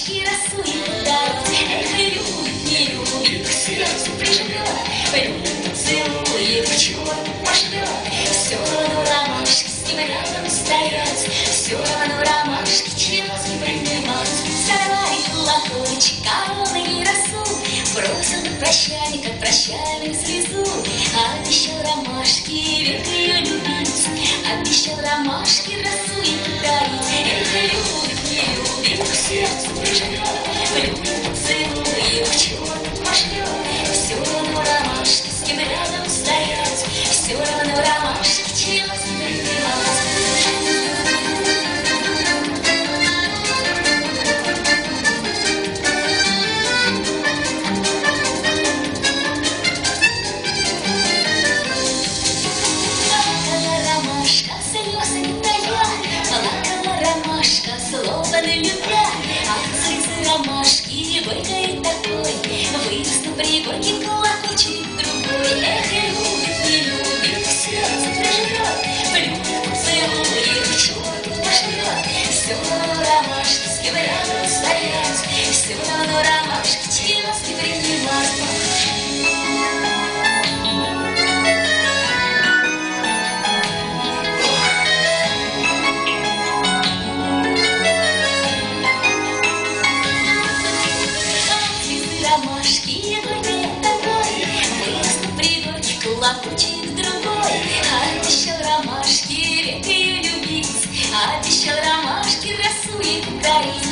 ромашки рисует, дарит. Эх, любит, не любит, к сердцу прижмет, любит, целует, в черт пошлет. Все равно ромашки с ним рядом стоят, все равно ромашки челос не принимать. Сорвали колокольчик, короны и росу, бросил на прощание, как прощальную слезу. Обещал ромашки век ее любить, обещал ромашки росу и дарить. Эх, любит, не любит, к сердцу прижмет, любит, целует, к черту пошлет. Все равно ромашки с кем рядом стоять, все равно ромашки челос не принимать. Ромашки, быкает такой, вырос на пригорке колокольчик другой. Эх, любит, не любит, к сердцу прижмет, любит, целует, к черту пошлет. Все равно ромашки с кем рядом стоять, все равно ромашки челос не принимать. Ромашки, быкает такой, вырос на пригорке колокольчик другой. Обещал ромашки век ее любить, обещал ромашки росу и дарить.